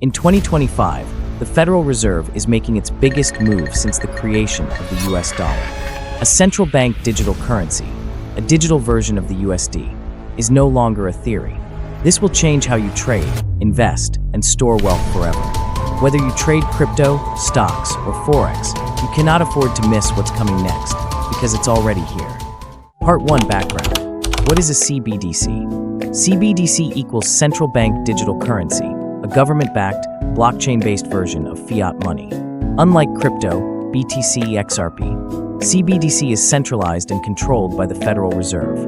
In 2025, the Federal Reserve is making its biggest move since the creation of the US dollar. A central bank digital currency, a digital version of the USD, is no longer a theory. This will change how you trade, invest, and store wealth forever. Whether you trade crypto, stocks, or Forex, you cannot afford to miss what's coming next, because it's already here. Part 1 Background. What is a CBDC? CBDC equals Central Bank Digital Currency, a government-backed, blockchain-based version of fiat money. Unlike crypto, BTC, XRP, CBDC is centralized and controlled by the Federal Reserve.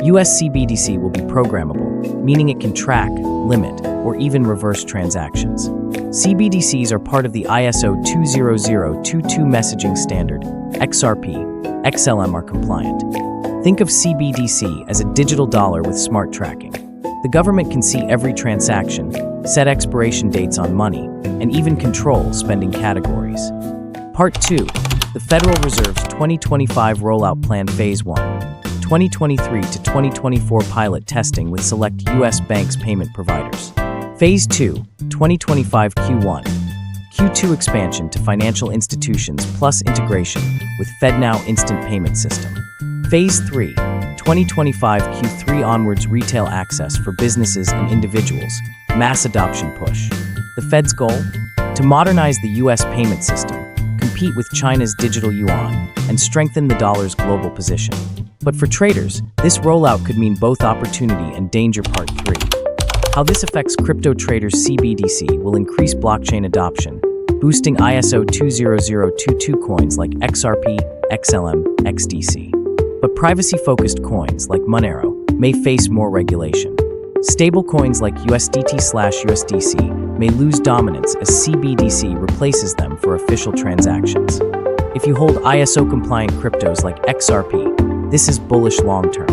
US CBDC will be programmable, meaning it can track, limit, or even reverse transactions. CBDCs are part of the ISO 20022 messaging standard. XRP, XLM are compliant. Think of CBDC as a digital dollar with smart tracking. The government can see every transaction, set expiration dates on money, and even control spending categories. Part 2. The Federal Reserve's 2025 Rollout Plan Phase 1. 2023 to 2024 pilot testing with select U.S. banks payment providers. Phase 2. 2025 Q1. Q2 expansion to financial institutions plus integration with FedNow instant payment system. Phase 3. 2025 Q3 onwards retail access for businesses and individuals. Mass adoption push. The Fed's goal? To modernize the U.S. payment system, compete with China's digital yuan, and strengthen the dollar's global position. But for traders, this rollout could mean both opportunity and danger. Part 3. How this affects crypto traders. CBDC will increase blockchain adoption, boosting ISO 20022 coins like XRP, XLM, XDC. But privacy-focused coins like Monero may face more regulation. Stablecoins like USDT/USDC may lose dominance as CBDC replaces them for official transactions. If you hold ISO-compliant cryptos like XRP, this is bullish long-term.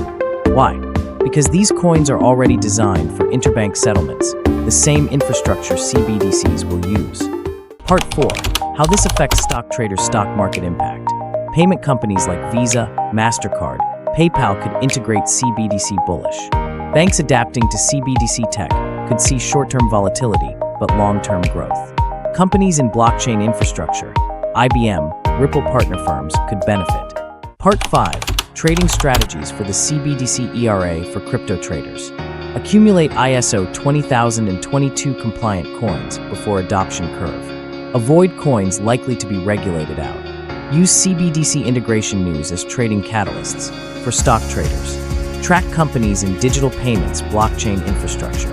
Why? Because these coins are already designed for interbank settlements, the same infrastructure CBDCs will use. Part 4. How this affects stock traders' stock market impact. Payment companies like Visa, MasterCard, PayPal could integrate CBDC bullish. Banks adapting to CBDC tech could see short-term volatility, but long-term growth. Companies in blockchain infrastructure, IBM, Ripple partner firms could benefit. Part 5. Trading strategies for the CBDC ERA for crypto traders. Accumulate ISO 20022 compliant coins before adoption curve. Avoid coins likely to be regulated out. Use CBDC integration news as trading catalysts for stock traders. Track companies in digital payments blockchain infrastructure.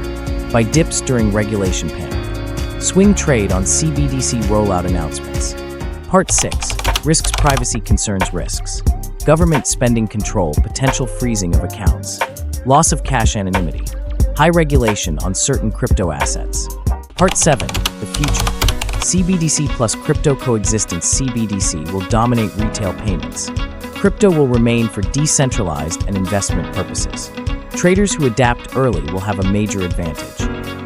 Buy dips during regulation panic. Swing trade on CBDC rollout announcements. Part 6. Risks. Privacy concerns. Risks. Government spending control, potential freezing of accounts. Loss of cash anonymity. High regulation on certain crypto assets. Part 7. The future. CBDC plus crypto coexistence. CBDC will dominate retail payments. Crypto will remain for decentralized and investment purposes. Traders who adapt early will have a major advantage.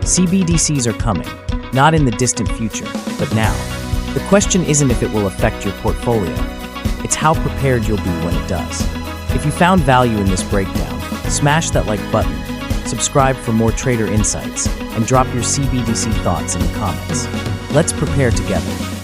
CBDCs are coming, not in the distant future, but now. The question isn't if it will affect your portfolio, it's how prepared you'll be when it does. If you found value in this breakdown, smash that like button, subscribe for more trader insights, and drop your CBDC thoughts in the comments. Let's prepare together.